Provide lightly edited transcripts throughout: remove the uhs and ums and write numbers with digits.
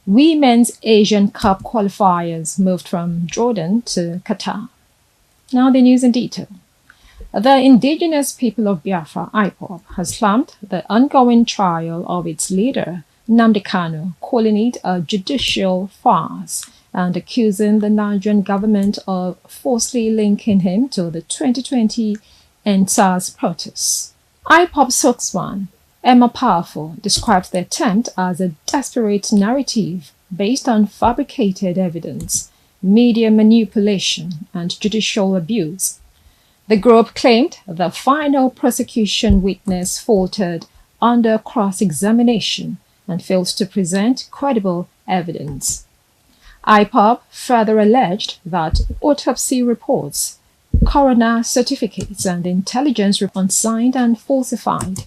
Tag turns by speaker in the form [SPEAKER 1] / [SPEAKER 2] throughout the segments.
[SPEAKER 1] Women's Asian Cup qualifiers moved from Jordan to Qatar. Now the news in detail. The indigenous people of Biafra, IPOB, has slammed the ongoing trial of its leader, Nnamdi Kanu, calling it a judicial farce and accusing the Nigerian government of falsely linking him to the 2020 NSAS protests. IPOB spokesman Emma Powerful described the attempt as a desperate narrative based on fabricated evidence, media manipulation, and judicial abuse. The group claimed the final prosecution witness faltered under cross-examination and failed to present credible evidence. IPOB further alleged that autopsy reports, coroner certificates, and intelligence reports signed and falsified,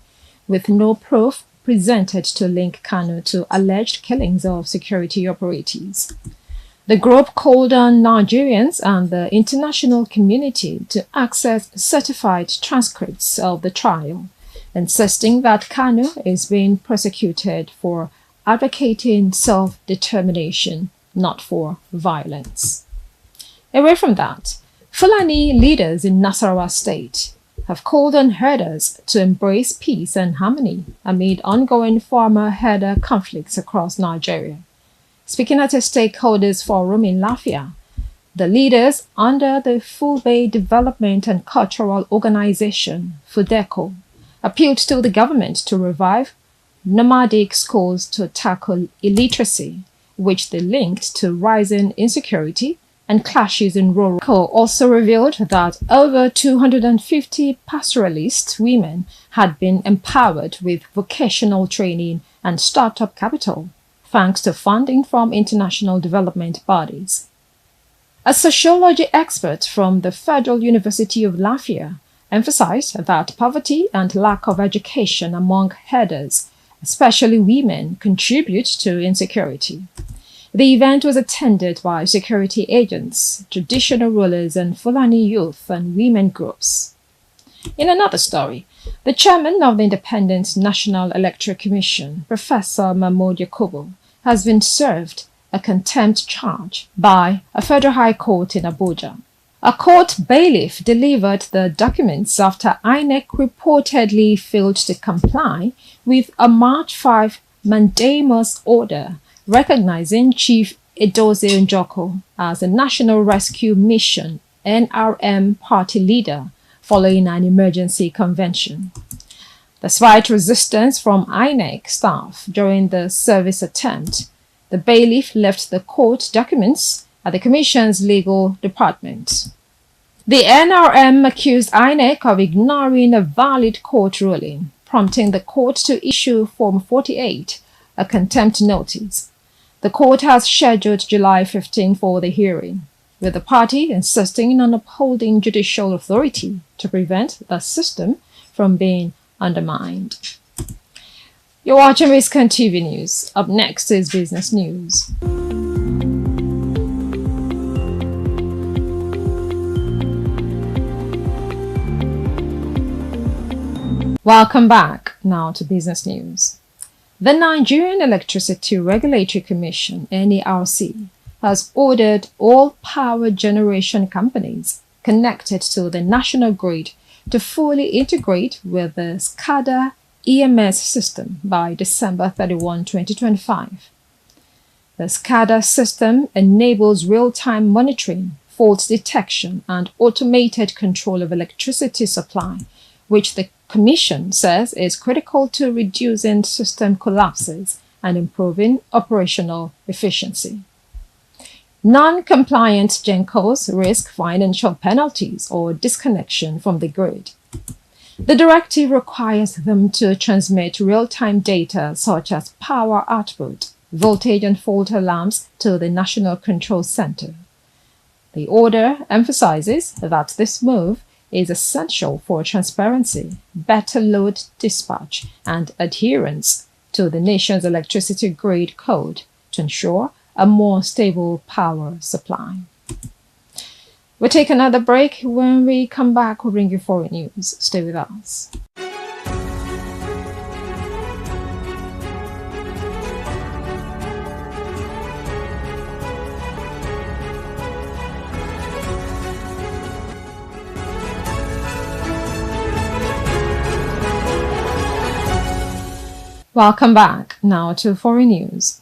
[SPEAKER 1] with no proof presented to link Kanu to alleged killings of security operatives. The group called on Nigerians and the international community to access certified transcripts of the trial, insisting that Kanu is being prosecuted for advocating self-determination, not for violence. Away from that, Fulani leaders in Nasarawa State have called on herders to embrace peace and harmony amid ongoing farmer-herder conflicts across Nigeria. Speaking at a stakeholders forum in Lafia, the leaders under the Fulbe Development and Cultural Organization, FUDECO, appealed to the government to revive nomadic schools to tackle illiteracy, which they linked to rising insecurity and clashes in rural. Also revealed that over 250 pastoralist women had been empowered with vocational training and startup capital, thanks to funding from international development bodies. A sociology expert from the Federal University of Lafia emphasized that poverty and lack of education among herders, especially women, contribute to insecurity. The event was attended by security agents, traditional rulers, and Fulani youth and women groups. In another story, the chairman of the Independent National Electoral Commission, Professor Mahmoud Yakubu, has been served a contempt charge by a federal high court in Abuja. A court bailiff delivered the documents after INEC reportedly failed to comply with a March 5 mandamus order recognizing Chief Edozie Njoko as a National Rescue Mission NRM party leader following an emergency convention. Despite resistance from INEC staff during the service attempt, the bailiff left the court documents at the Commission's legal department. The NRM accused INEC of ignoring a valid court ruling, prompting the court to issue Form 48, a contempt notice. The court has scheduled July 15 for the hearing, with the party insisting on upholding judicial authority to prevent the system from being undermined. You're watching Biscon TV News. Up next is business news. Welcome back now to business news. The Nigerian Electricity Regulatory Commission, NERC, has ordered all power generation companies connected to the national grid to fully integrate with the SCADA EMS system by December 31, 2025. The SCADA system enables real-time monitoring, fault detection, and automated control of electricity supply, which the Commission says is critical to reducing system collapses and improving operational efficiency. Non-compliant GenCos risk financial penalties or disconnection from the grid. The directive requires them to transmit real-time data such as power output, voltage and fault alarms to the National Control Center. The order emphasizes that this move is essential for transparency, better load dispatch, and adherence to the nation's electricity grid code to ensure a more stable power supply. We'll take another break. When we come back, we'll bring you foreign news. Stay with us. Welcome back. Now to foreign news.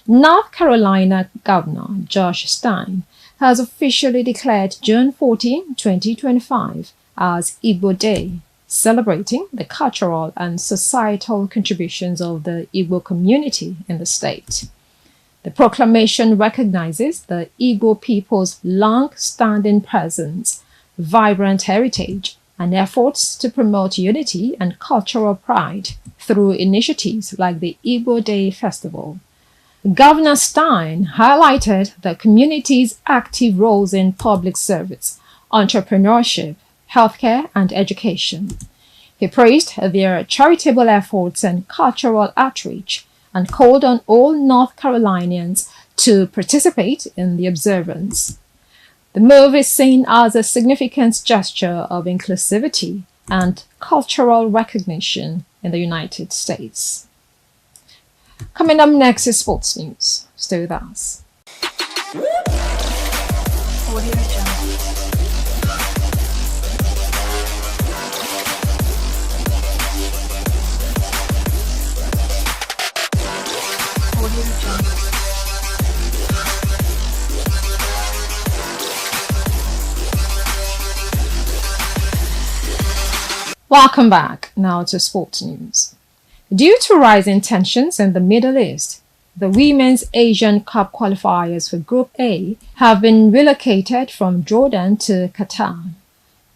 [SPEAKER 1] North Carolina Governor Josh Stein has officially declared June 14, 2025 as Igbo Day, celebrating the cultural and societal contributions of the Igbo community in the state. The proclamation recognizes the Igbo people's long-standing presence, vibrant heritage, and efforts to promote unity and cultural pride through initiatives like the Igbo Day Festival. Governor Stein highlighted the community's active roles in public service, entrepreneurship, healthcare, and education. He praised their charitable efforts and cultural outreach and called on all North Carolinians to participate in the observance. The move is seen as a significant gesture of inclusivity and cultural recognition in the United States. Coming up next is sports news. Stay with us. Welcome back. Now to sports news. Due to rising tensions in the Middle East, the Women's Asian Cup qualifiers for Group A have been relocated from Jordan to Qatar.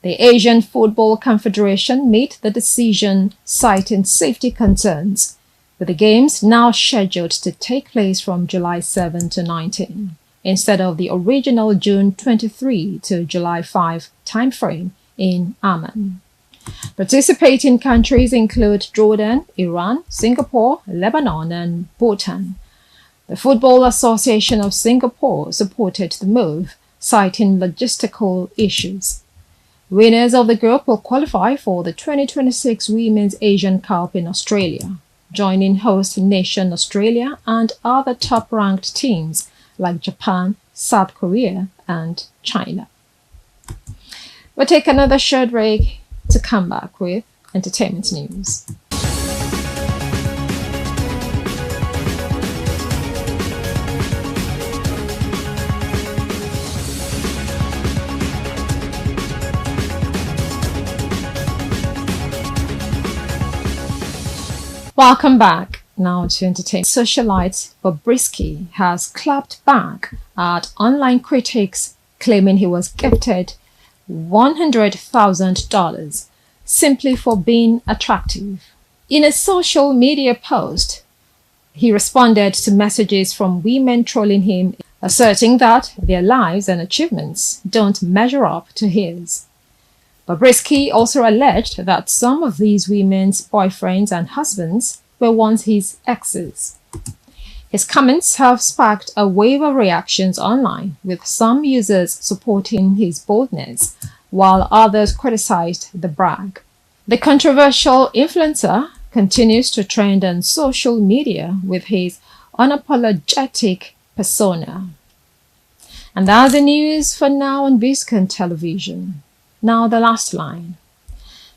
[SPEAKER 1] The Asian Football Confederation made the decision citing safety concerns, with the games now scheduled to take place from July 7 to 19, instead of the original June 23 to July 5 timeframe in Amman. Participating countries include Jordan, Iran, Singapore, Lebanon, and Bhutan. The Football Association of Singapore supported the move, citing logistical issues. Winners of the group will qualify for the 2026 Women's Asian Cup in Australia, joining host nation Australia and other top-ranked teams like Japan, South Korea, and China. We'll take another short break to come back with entertainment news. Welcome back. Now to entertain. Socialite Bobrisky has clapped back at online critics claiming he was gifted $100,000 simply for being attractive. In a social media post, he responded to messages from women trolling him, asserting that their lives and achievements don't measure up to his. Bobrisky also alleged that some of these women's boyfriends and husbands were once his exes. His comments have sparked a wave of reactions online, with some users supporting his boldness, while others criticized the brag. The controversial influencer continues to trend on social media with his unapologetic persona. And that's the news for now on Biscon Television. Now the last line.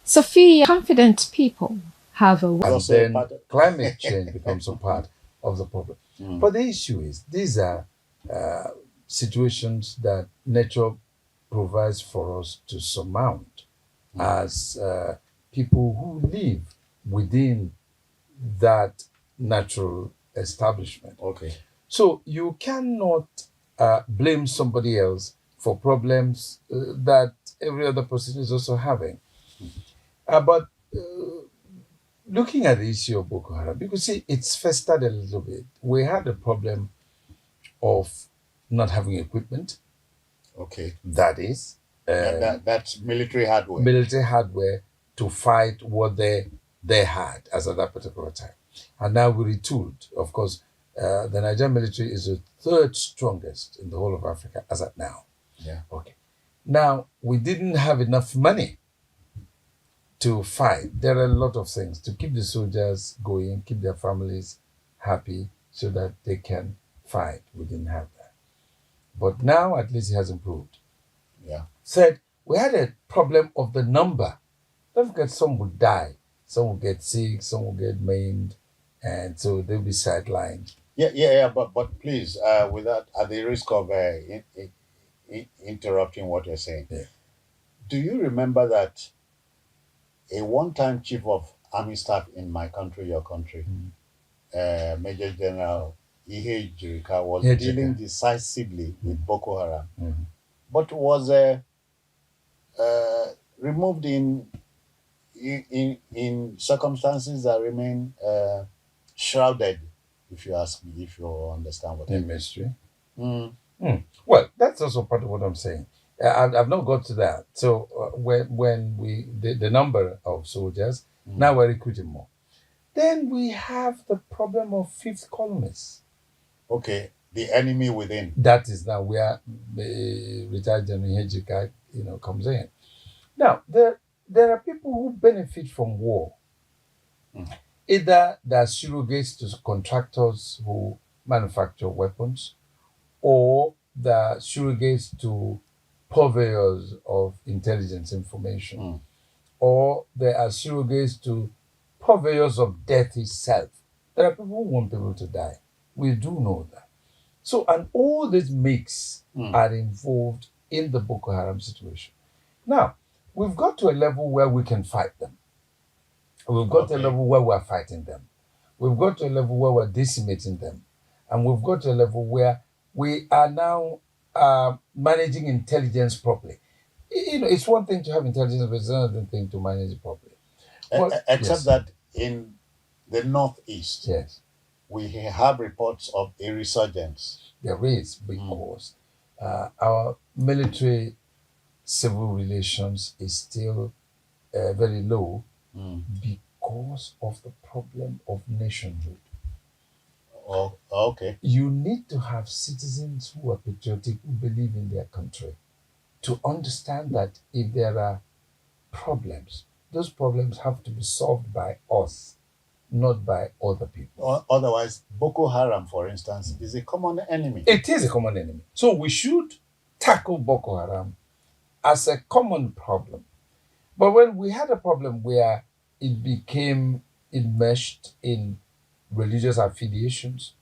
[SPEAKER 1] Sophia, confident people have a...
[SPEAKER 2] And then climate change becomes a part of the problem. But the issue is, these are situations that nature provides for us to surmount as people who live within that natural establishment.
[SPEAKER 3] Okay.
[SPEAKER 2] So you cannot blame somebody else for problems that every other person is also having. But looking at the issue of Boko Haram, because see, it's festered a little bit. We had a problem of not having equipment.
[SPEAKER 3] Okay.
[SPEAKER 2] That is.
[SPEAKER 3] That's military hardware.
[SPEAKER 2] Military hardware to fight what they had as at that particular time. And now we retooled. Of course, the Nigerian military is the third strongest in the whole of Africa as at now.
[SPEAKER 3] Yeah.
[SPEAKER 2] Okay. Now, we didn't have enough money to fight. There are a lot of things to keep the soldiers going, keep their families happy so that they can fight. We didn't have that. But now, at least it has improved.
[SPEAKER 3] Yeah.
[SPEAKER 2] Third, we had a problem of the number. Don't forget, some would die. Some will get sick, some will get maimed. and so they'll be sidelined.
[SPEAKER 3] But please, without at the risk of interrupting what you're saying,
[SPEAKER 2] Yeah.
[SPEAKER 3] do you remember that a one-time chief of army staff in my country, your country, Major General Ihe Jirika, was
[SPEAKER 2] Yeah,
[SPEAKER 3] dealing
[SPEAKER 2] Jirika.
[SPEAKER 3] decisively with Boko Haram,
[SPEAKER 2] Mhm.
[SPEAKER 3] but was removed in circumstances that remain shrouded, if you ask me, if you understand what I
[SPEAKER 2] In
[SPEAKER 3] mean.
[SPEAKER 2] mystery.
[SPEAKER 3] Mm.
[SPEAKER 2] Well, that's also part of what I'm saying. I've not got to that. So when we the number of soldiers, now we're recruiting more. Then we have the problem of fifth columnists.
[SPEAKER 3] Okay, the enemy within.
[SPEAKER 2] That is now where the retired General Hejika, comes in. Now there are people who benefit from war. Either they're surrogates to contractors who manufacture weapons, or the surrogates to purveyors of intelligence information, or they are surrogates to purveyors of death itself. There are people who want people to die. We do know that. So, and all these mix are involved in the Boko Haram situation. Now, we've got to a level where we can fight them. We've got to a level where we're fighting them. We've got to a level where we're decimating them. And we've got to a level where we are now managing intelligence properly. It's one thing to have intelligence, but it's another thing to manage it properly.
[SPEAKER 3] Except that in the northeast,
[SPEAKER 2] yes,
[SPEAKER 3] we have reports of a resurgence.
[SPEAKER 2] There is, because our military civil relations is still very low because of the problem of nationhood.
[SPEAKER 3] Oh, okay.
[SPEAKER 2] You need to have citizens who are patriotic, who believe in their country, to understand that if there are problems, those problems have to be solved by us, not by other people.
[SPEAKER 3] Otherwise, Boko Haram, for instance, is a common enemy.
[SPEAKER 2] It is a common enemy. So we should tackle Boko Haram as a common problem. But when we had a problem where it became enmeshed in religious affiliations,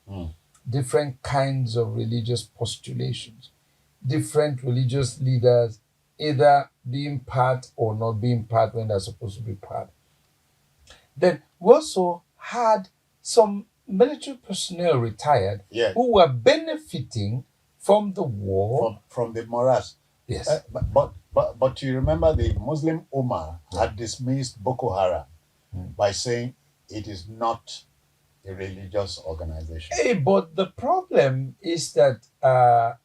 [SPEAKER 2] different kinds of religious postulations, different religious leaders either being part or not being part when they're supposed to be part. Then we also had some military personnel retired who were benefiting from the war.
[SPEAKER 3] From the morass.
[SPEAKER 2] Yes.
[SPEAKER 3] But you remember the Muslim Ummah had dismissed Boko Haram by saying it is not a religious organization.
[SPEAKER 2] But the problem is that I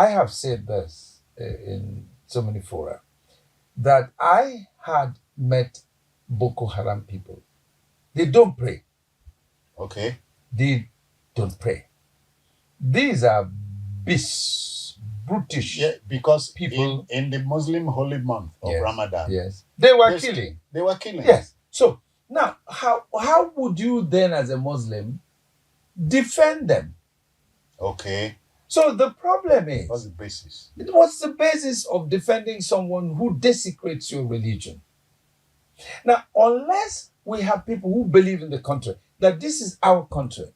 [SPEAKER 2] have said this in so many fora, that I had met Boko Haram people. They don't pray.
[SPEAKER 3] Okay.
[SPEAKER 2] They don't pray. These are brutish
[SPEAKER 3] because
[SPEAKER 2] people
[SPEAKER 3] in the Muslim holy month of Ramadan.
[SPEAKER 2] Yes. They were killing.
[SPEAKER 3] They were killing.
[SPEAKER 2] Yes. So now how would you then as a Muslim defend them?
[SPEAKER 3] Okay.
[SPEAKER 2] So the problem is,
[SPEAKER 3] what's the basis?
[SPEAKER 2] What's the basis of defending someone who desecrates your religion? Now, unless we have people who believe in the country, that this is our country,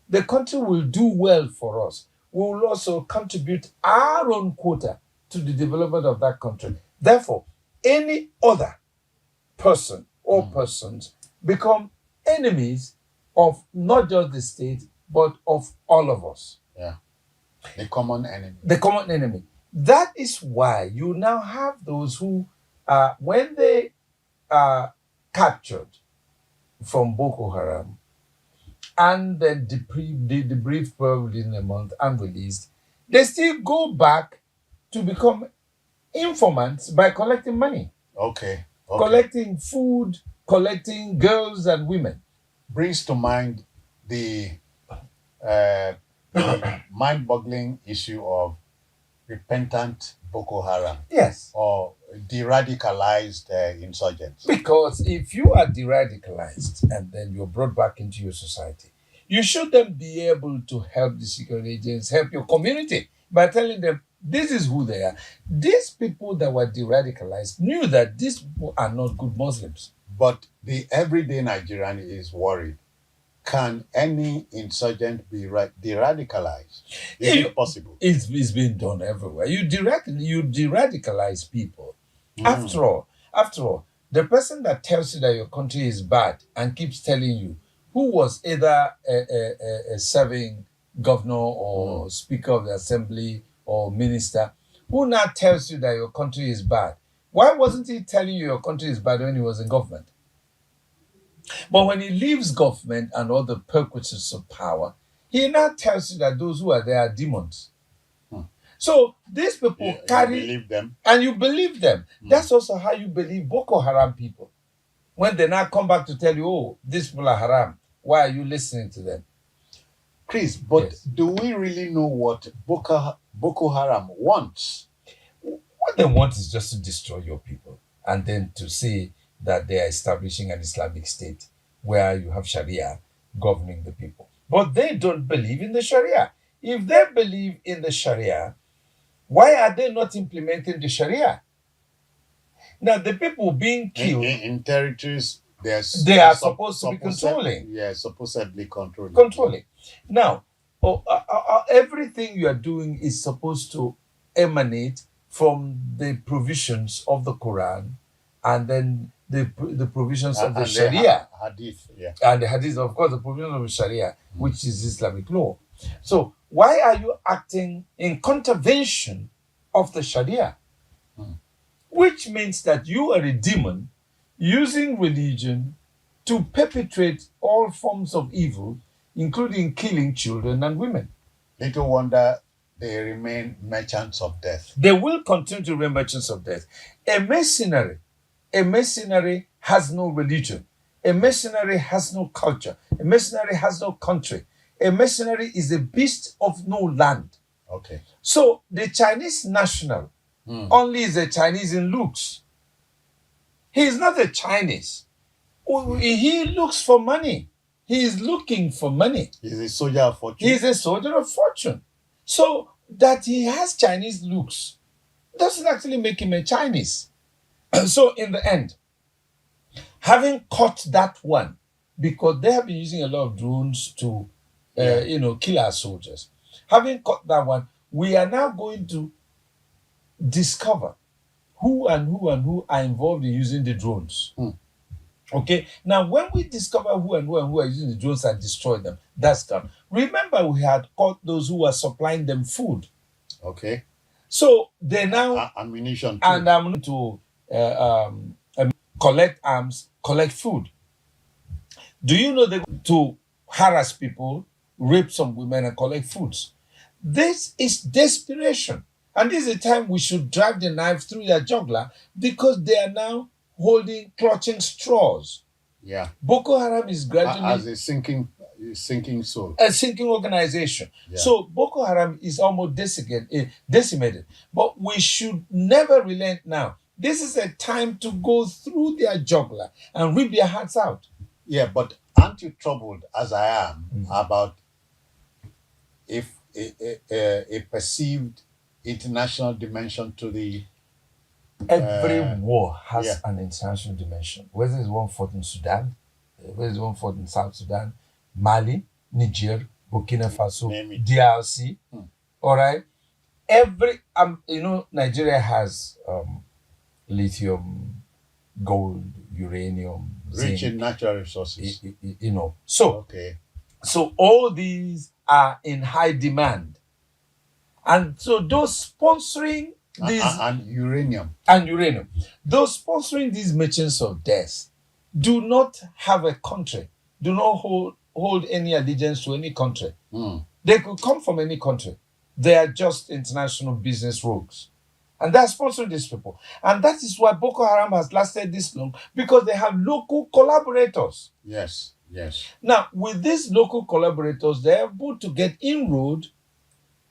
[SPEAKER 2] the country will do well for us. We will also contribute our own quota to the development of that country. Therefore, any other person or persons become enemies of not just the state, but of all of us.
[SPEAKER 3] Yeah. The common enemy.
[SPEAKER 2] The common enemy. That is why you now have those who, when they are captured from Boko Haram and then debriefed probably in a month and released, they still go back to become informants by collecting money.
[SPEAKER 3] Okay.
[SPEAKER 2] Collecting food, collecting girls and women.
[SPEAKER 3] Brings to mind the mind-boggling issue of repentant Boko Haram.
[SPEAKER 2] Yes.
[SPEAKER 3] Or de-radicalized insurgents.
[SPEAKER 2] Because if you are de-radicalized and then you're brought back into your society, you should then be able to help the security agents, help your community by telling them this is who they are. These people that were de-radicalized knew that these people are not good Muslims.
[SPEAKER 3] But the everyday Nigerian is worried can any insurgent be de-radicalized? Is it possible?
[SPEAKER 2] It's being done everywhere. You de-radicalize people. After all, the person that tells you that your country is bad and keeps telling you, who was either a serving governor or speaker of the assembly or minister, who now tells you that your country is bad? Why wasn't he telling you your country is bad when he was in government? But when he leaves government and all the perquisites of power, he now tells you that those who are there are demons. So these people carry...
[SPEAKER 3] You believe them.
[SPEAKER 2] And you believe them. That's also how you believe Boko Haram people. When they now come back to tell you, oh, these people are haram, why are you listening to them?
[SPEAKER 3] Chris, but
[SPEAKER 2] Yes.
[SPEAKER 3] do we really know what Boko Haram wants?
[SPEAKER 2] What they want is just to destroy your people and then to say that they are establishing an Islamic state where you have Sharia governing the people. But they don't believe in the Sharia. If they believe in the Sharia, why are they not implementing the Sharia? Now, the people being killed
[SPEAKER 3] in territories they
[SPEAKER 2] are supposed to be controlling.
[SPEAKER 3] Yeah, supposedly controlling.
[SPEAKER 2] Controlling. Now, everything you are doing is supposed to emanate from the provisions of the Quran and then the provisions of the
[SPEAKER 3] and
[SPEAKER 2] Sharia.
[SPEAKER 3] The hadith, yeah.
[SPEAKER 2] And the hadith, of course, the provisions of the Sharia, which is Islamic law. So why are you acting in contravention of the Sharia? Which means that you are a demon using religion to perpetrate all forms of evil, including killing children and women.
[SPEAKER 3] Little wonder they remain merchants of death.
[SPEAKER 2] They will continue to remain merchants of death. A mercenary has no religion. A mercenary has no culture. A mercenary has no country. A mercenary is a beast of no land.
[SPEAKER 3] Okay.
[SPEAKER 2] So the Chinese national only is a Chinese in looks. He is not a Chinese. He looks for money. He is looking for money.
[SPEAKER 3] He's a soldier of fortune.
[SPEAKER 2] He is a soldier of fortune. So that he has Chinese looks doesn't actually make him a Chinese. So in the end, having caught that one, because they have been using a lot of drones to, kill our soldiers. Having caught that one, we are now going to discover who are involved in using the drones. Okay. Now, when we discover who are using the drones and destroy them, that's done. Remember, we had caught those who were supplying them food.
[SPEAKER 3] Okay.
[SPEAKER 2] So they now
[SPEAKER 3] ammunition too.
[SPEAKER 2] And I'm going to collect arms, collect food. Do you know they go to harass people, rape some women, and collect foods? This is desperation. And this is the time we should drive the knife through their jugular because they are now clutching straws.
[SPEAKER 3] Yeah.
[SPEAKER 2] Boko Haram is gradually...
[SPEAKER 3] As a sinking soul.
[SPEAKER 2] A sinking organization.
[SPEAKER 3] Yeah.
[SPEAKER 2] So Boko Haram is almost decimated. But we should never relent now. This is a time to go through their jugular and rip their hearts out.
[SPEAKER 3] Yeah, but aren't you troubled, as I am, about if a perceived international dimension to the...
[SPEAKER 2] Every war has an international dimension. Whether it's one fought in Sudan, whether it's one fought in South Sudan, Mali, Niger, Burkina Faso, DRC, all right? Nigeria has lithium, gold, uranium,
[SPEAKER 3] rich
[SPEAKER 2] zinc,
[SPEAKER 3] in natural resources.
[SPEAKER 2] So all these are in high demand. And so those sponsoring these...
[SPEAKER 3] And uranium.
[SPEAKER 2] Those sponsoring these merchants of death do not have a country, do not hold any allegiance to any country. They could come from any country. They are just international business rogues. And they're sponsoring these people. And that is why Boko Haram has lasted this long, because they have local collaborators.
[SPEAKER 3] Yes.
[SPEAKER 2] Now, with these local collaborators, they are able to get inroad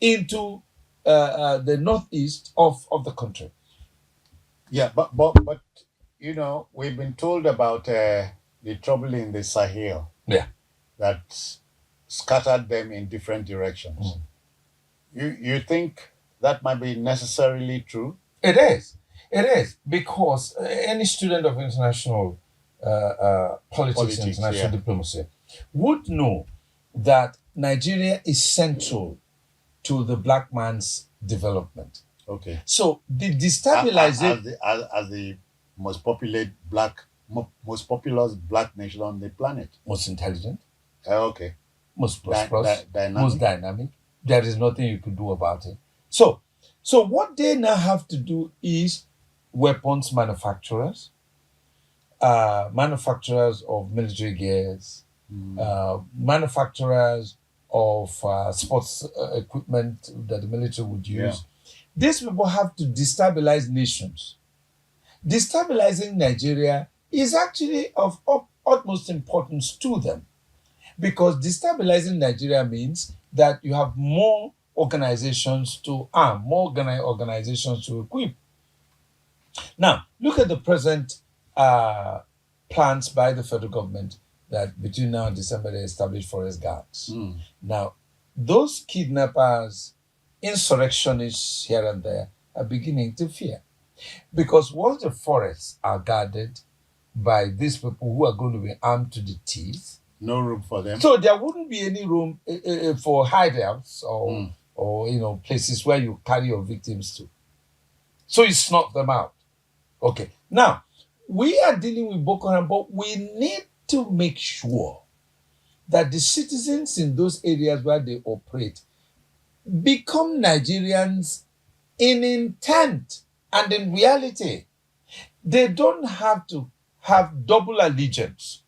[SPEAKER 2] into the northeast of the country.
[SPEAKER 3] Yeah, but we've been told about the trouble in the Sahel.
[SPEAKER 2] Yeah.
[SPEAKER 3] That scattered them in different directions. You think that might be necessarily true?
[SPEAKER 2] It is, because any student of international politics, international diplomacy would know that Nigeria is central to the black man's development.
[SPEAKER 3] Okay.
[SPEAKER 2] So the destabilization
[SPEAKER 3] As the most most populous black nation on the planet.
[SPEAKER 2] most intelligent,
[SPEAKER 3] Okay.
[SPEAKER 2] most prosperous,
[SPEAKER 3] Dynamic.
[SPEAKER 2] most dynamic. There is nothing you can do about it. So what they now have to do is weapons manufacturers, manufacturers of military gears, manufacturers of sports equipment that the military would use. These people have to destabilize nations. Destabilizing Nigeria is actually of utmost importance to them, because destabilizing Nigeria means that you have more organizations to arm, more organizations to equip. Now, look at the present plans by the federal government that between now and December they establish forest guards. Now, those kidnappers, insurrectionists here and there are beginning to fear. Because once the forests are guarded by these people who are going to be armed to the teeth,
[SPEAKER 3] no room for them.
[SPEAKER 2] So there wouldn't be any room for hideouts or places where you carry your victims to. So you snuff them out. Okay. Now, we are dealing with Boko Haram, but we need to make sure that the citizens in those areas where they operate become Nigerians in intent and in reality. They don't have to have double allegiance.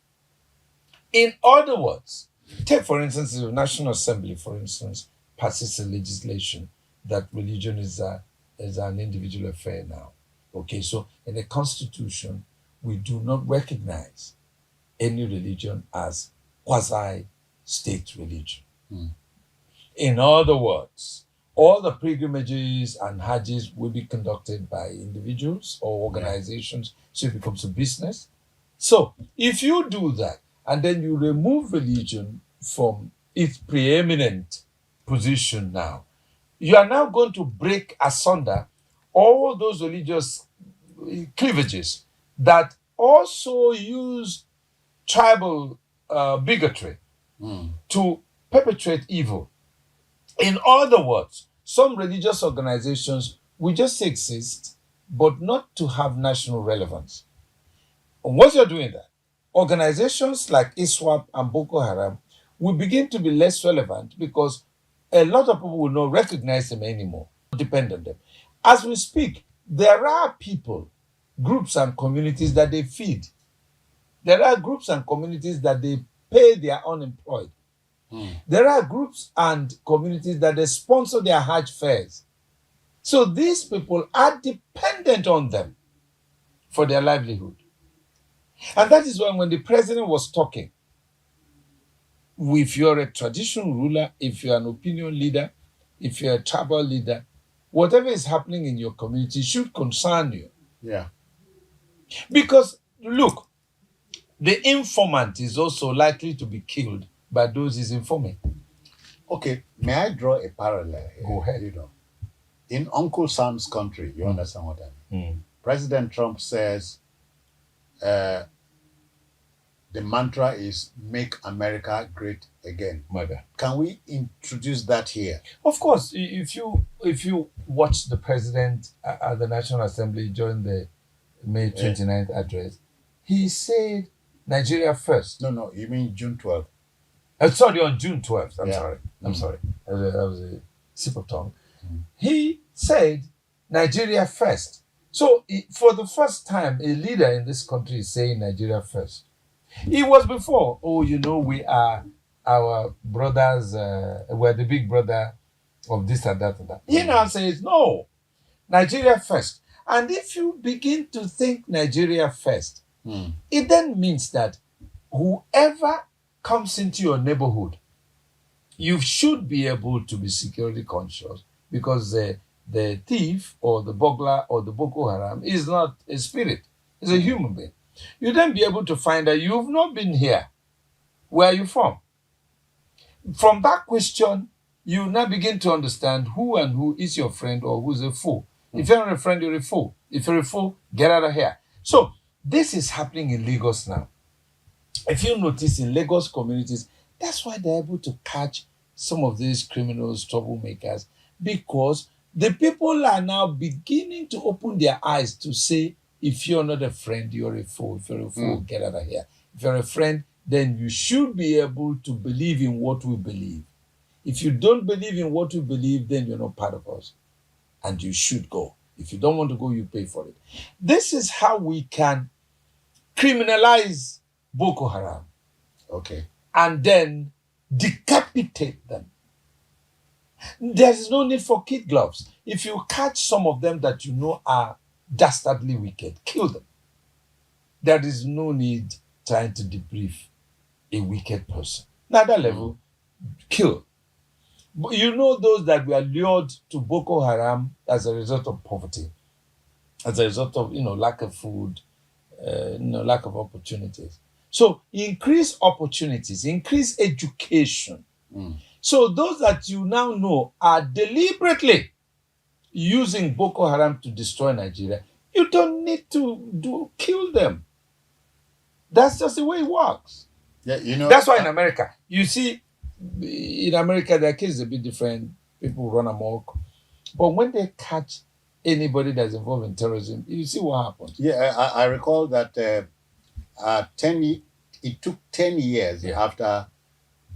[SPEAKER 2] In other words, take for instance, the National Assembly, for instance, passes a legislation that religion is an individual affair now. Okay, so in the Constitution, we do not recognize any religion as quasi-state religion. In other words, all the pilgrimages and hajjis will be conducted by individuals or organizations, so it becomes a business. So if you do that, and then you remove religion from its preeminent position now, you are now going to break asunder all those religious cleavages that also use tribal bigotry to perpetrate evil. In other words, some religious organizations will just exist, but not to have national relevance. And once you're doing that, organizations like ISWAP and Boko Haram will begin to be less relevant because a lot of people will not recognize them anymore, depend on them. As we speak, there are people, groups and communities that they feed. There are groups and communities that they pay their unemployed. There are groups and communities that they sponsor their Hajj fairs. So these people are dependent on them for their livelihood. And that is why when the president was talking, if you're a traditional ruler, if you're an opinion leader, if you're a tribal leader, whatever is happening in your community should concern you.
[SPEAKER 3] Yeah.
[SPEAKER 2] Because, look, the informant is also likely to be killed by those he's informing.
[SPEAKER 3] Okay, may I draw a parallel here?
[SPEAKER 2] Go ahead.
[SPEAKER 3] In Uncle Sam's country, you understand what I mean? President Trump says the mantra is "Make America Great Again." Can we introduce that here?
[SPEAKER 2] Of course. If you watch the president at the National Assembly during the May 29th address, he said Nigeria first.
[SPEAKER 3] No, you mean June 12th.
[SPEAKER 2] Sorry, on June 12th. I'm sorry. That was a slip of tongue. He said Nigeria first. So for the first time, a leader in this country is saying Nigeria first. It was before, we are our brothers, we're the big brother of this and that and that. He now says, no, Nigeria first. And if you begin to think Nigeria first, it then means that whoever comes into your neighborhood, you should be able to be security conscious, because the thief or the burglar or the Boko Haram is not a spirit, it's a human being. You then be able to find that you've not been here. Where are you from? From that question, you now begin to understand who is your friend or who's a fool. If you're not a friend, you're a fool. If you're a fool, get out of here. So this is happening in Lagos now. If you notice in Lagos communities, that's why they're able to catch some of these criminals, troublemakers, because the people are now beginning to open their eyes to say, if you're not a friend, you're a foe. If you're a foe, get out of here. If you're a friend, then you should be able to believe in what we believe. If you don't believe in what we believe, then you're not part of us. And you should go. If you don't want to go, you pay for it. This is how we can criminalize Boko Haram.
[SPEAKER 3] Okay.
[SPEAKER 2] And then decapitate them. There is no need for kid gloves. If you catch some of them that you know are dastardly wicked, kill them. There is no need trying to debrief a wicked person. Now that level, kill. But you know those that were lured to Boko Haram as a result of poverty, as a result of lack of food, lack of opportunities. So increase opportunities, increase education. So those that you now know are deliberately using Boko Haram to destroy Nigeria, you don't need to kill them. That's just the way it works.
[SPEAKER 3] Yeah,
[SPEAKER 2] That's why in America, you see, in America, their case is a bit different. People run amok. But when they catch anybody that's involved in terrorism, you see what happens.
[SPEAKER 3] Yeah, I recall that it took 10 years after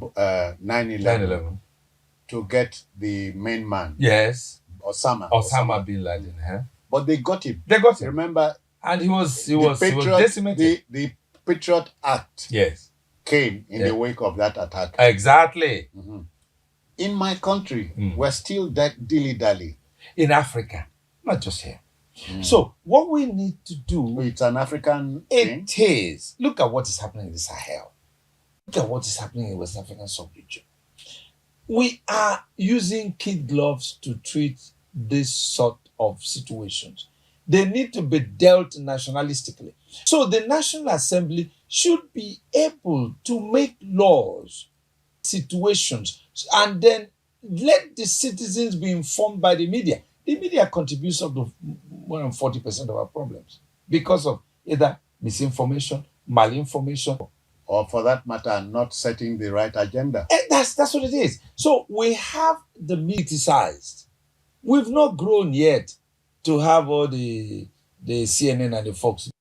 [SPEAKER 3] 9/11 to get the main man.
[SPEAKER 2] Yes.
[SPEAKER 3] Osama
[SPEAKER 2] bin Laden. Huh?
[SPEAKER 3] But they got him.
[SPEAKER 2] They got him.
[SPEAKER 3] Remember?
[SPEAKER 2] And he was decimated.
[SPEAKER 3] The Patriot Act came in the wake of that attack.
[SPEAKER 2] Exactly.
[SPEAKER 3] In my country, we're still that dilly-dally.
[SPEAKER 2] In Africa, not just here. So what we need to do...
[SPEAKER 3] It's an African
[SPEAKER 2] thing? It is. Look at what is happening in the Sahel. Look at what is happening in West African sub-region. We are using kid gloves to treat this sort of situations. They need to be dealt nationalistically. So the National Assembly should be able to make laws, situations, and then let the citizens be informed by the media. The media contributes up to more than 40% of our problems because of either misinformation, malinformation,
[SPEAKER 3] or for that matter, not setting the right agenda.
[SPEAKER 2] And that's what it is. So we have the politicized. We've not grown yet to have all the CNN and the Fox.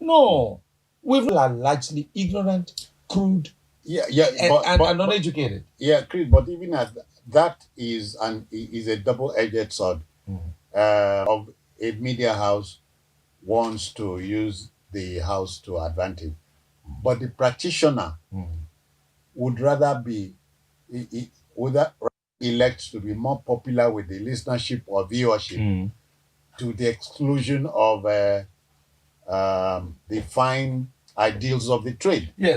[SPEAKER 2] No, we've are largely ignorant, crude, and uneducated.
[SPEAKER 3] Yeah, Chris, but even as that is a double-edged sword. Of a media house wants to use the house to advantage, but the practitioner would rather elect to be more popular with the listenership or viewership to the exclusion of the fine ideals of the trade.
[SPEAKER 2] Yeah,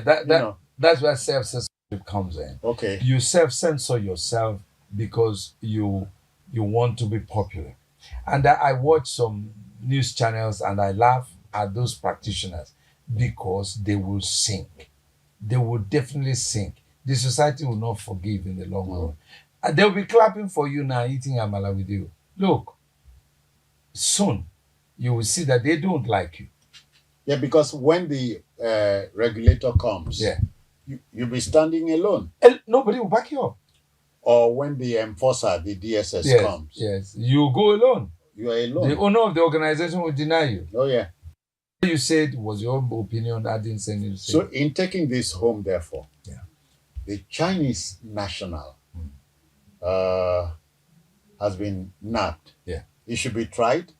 [SPEAKER 2] that's where self-censorship comes in.
[SPEAKER 3] Okay,
[SPEAKER 2] you self-censor yourself because you want to be popular. And I watch some news channels and I laugh at those practitioners because they will sink. They will definitely sink. The society will not forgive in the long run. And they'll be clapping for you now, eating amala with you. Look, soon you will see that they don't like you.
[SPEAKER 3] Yeah, because when the regulator comes, you'll be standing alone.
[SPEAKER 2] Nobody will back you up.
[SPEAKER 3] Or when the enforcer, the DSS comes.
[SPEAKER 2] Yes, you go alone.
[SPEAKER 3] You are alone.
[SPEAKER 2] The owner of the organization will deny you.
[SPEAKER 3] Oh, yeah.
[SPEAKER 2] What you said was your opinion. I didn't say anything.
[SPEAKER 3] So in taking this home, therefore, the Chinese national has been nabbed.
[SPEAKER 2] Yeah.
[SPEAKER 3] It should be tried.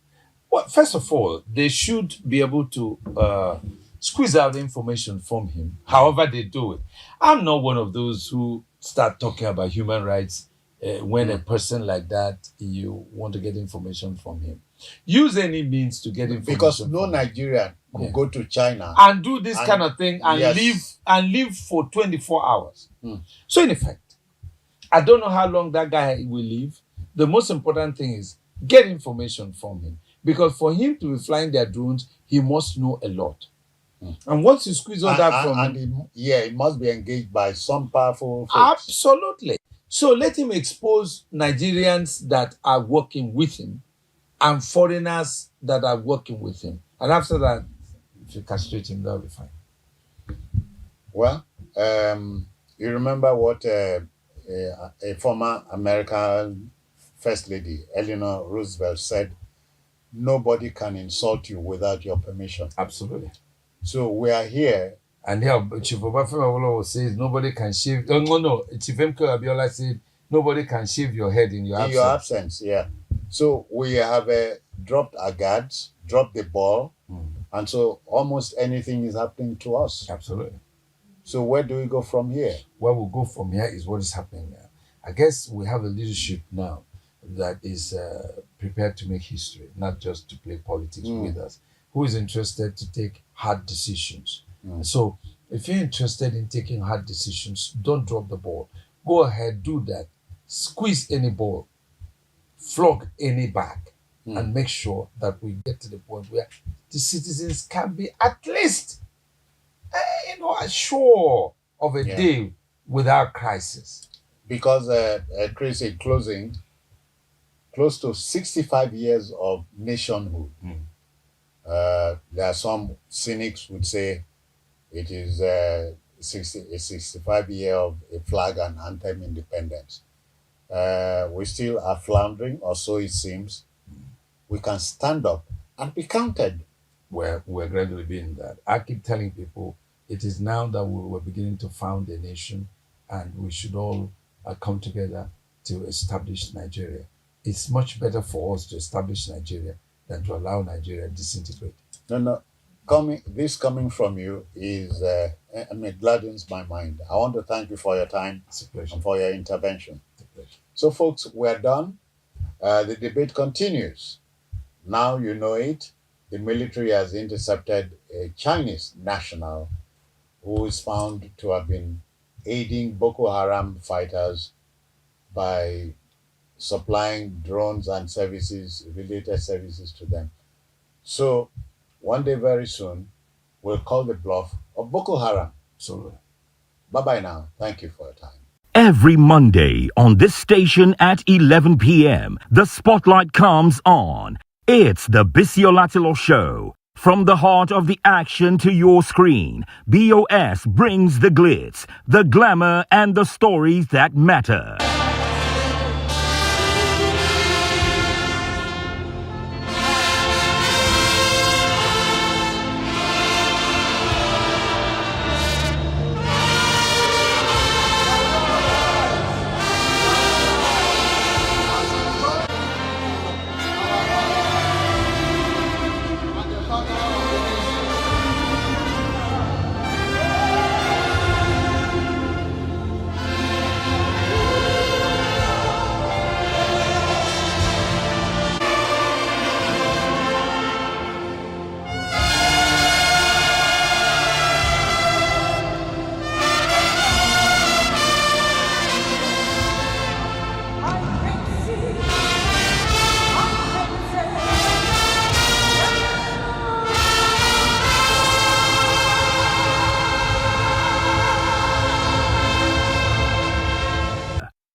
[SPEAKER 2] Well, first of all, they should be able to squeeze out the information from him, however they do it. I'm not one of those who start talking about human rights when a person like that, you want to get information from him. Use any means to get information.
[SPEAKER 3] Because no Nigerian could go to China
[SPEAKER 2] and do this kind of thing and live for 24 hours. So in effect, I don't know how long that guy will live. The most important thing is get information from him. Because for him to be flying their drones, he must know a lot. And once you squeeze all that from him...
[SPEAKER 3] He must be engaged by some powerful folks.
[SPEAKER 2] Absolutely. So let him expose Nigerians that are working with him and foreigners that are working with him. And after that, if you castrate him, that'll be fine.
[SPEAKER 3] Well, you remember what a former American First Lady, Eleanor Roosevelt, said, nobody can insult you without your permission.
[SPEAKER 2] Absolutely.
[SPEAKER 3] So we are here.
[SPEAKER 2] And here, Chief Obafemi Awolowo says nobody can shave. Oh, no. Chief Emko Abiola said nobody can shave your head in your absence.
[SPEAKER 3] In your absence, yeah. So we have dropped our guards, dropped the ball, and so almost anything is happening to us.
[SPEAKER 2] Absolutely.
[SPEAKER 3] So where do we go from here?
[SPEAKER 2] Where we'll go from here is what is happening now. I guess we have a leadership now that is prepared to make history, not just to play politics with us, who is interested to take hard decisions. So if you're interested in taking hard decisions, don't drop the ball. Go ahead, do that. Squeeze any ball, flog any bag, and make sure that we get to the point where the citizens can be at least assured of a day without crisis.
[SPEAKER 3] Because, Chris, in closing, close to 65 years of nationhood. There are some cynics who would say it is a 65-year of a flag and anthem independence. We still are floundering, or so it seems. We can stand up and be counted.
[SPEAKER 2] We're gradually being that. I keep telling people it is now that we're beginning to found a nation, and we should all come together to establish Nigeria. It's much better for us to establish Nigeria than to allow Nigeria to disintegrate.
[SPEAKER 3] No. This coming from you is, it gladdens my mind. I want to thank you for your time and for your intervention. So, folks, we're done. The debate continues. Now you know it. The military has intercepted a Chinese national who is found to have been aiding Boko Haram fighters by supplying drones and related services to them. So one day very soon, we'll call the bluff of Boko Haram.
[SPEAKER 2] Absolutely.
[SPEAKER 3] Bye-bye now. Thank you for your time.
[SPEAKER 4] Every Monday on this station at 11 p.m., the spotlight comes on. It's the Biscon Show. From the heart of the action to your screen, BOS brings the glitz, the glamour, and the stories that matter.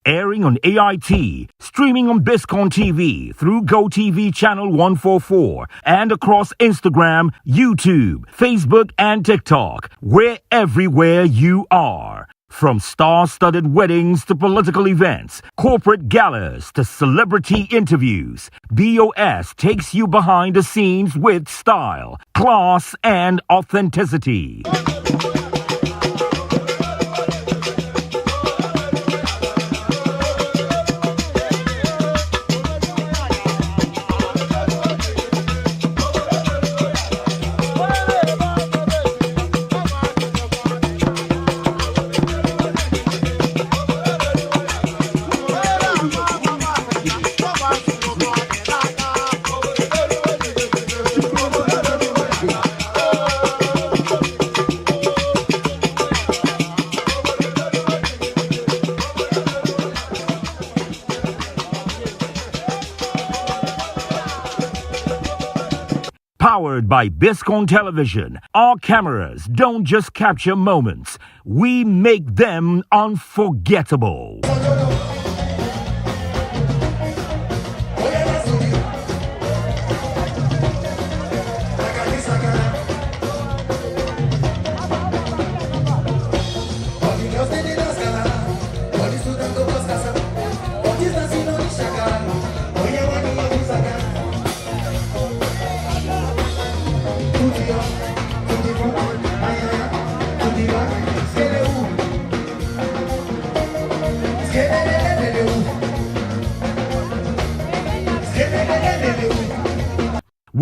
[SPEAKER 4] Airing on AIT, streaming on Biscon TV through GoTV channel 144, and across Instagram, YouTube, Facebook, and TikTok. We're everywhere you are. From star-studded weddings to political events, corporate galas to celebrity interviews, BOS takes you behind the scenes with style, class, and authenticity. Powered by Biscon Television, our cameras don't just capture moments, we make them unforgettable.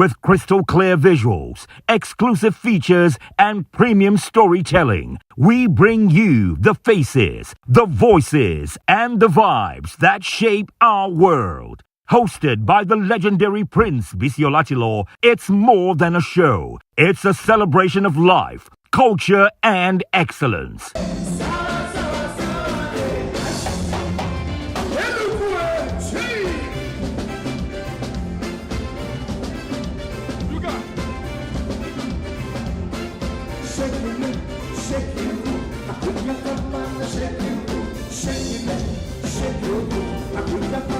[SPEAKER 4] With crystal clear visuals, exclusive features, and premium storytelling, we bring you the faces, the voices, and the vibes that shape our world. Hosted by the legendary Prince Bisiolachilo, it's more than a show. It's a celebration of life, culture, and excellence.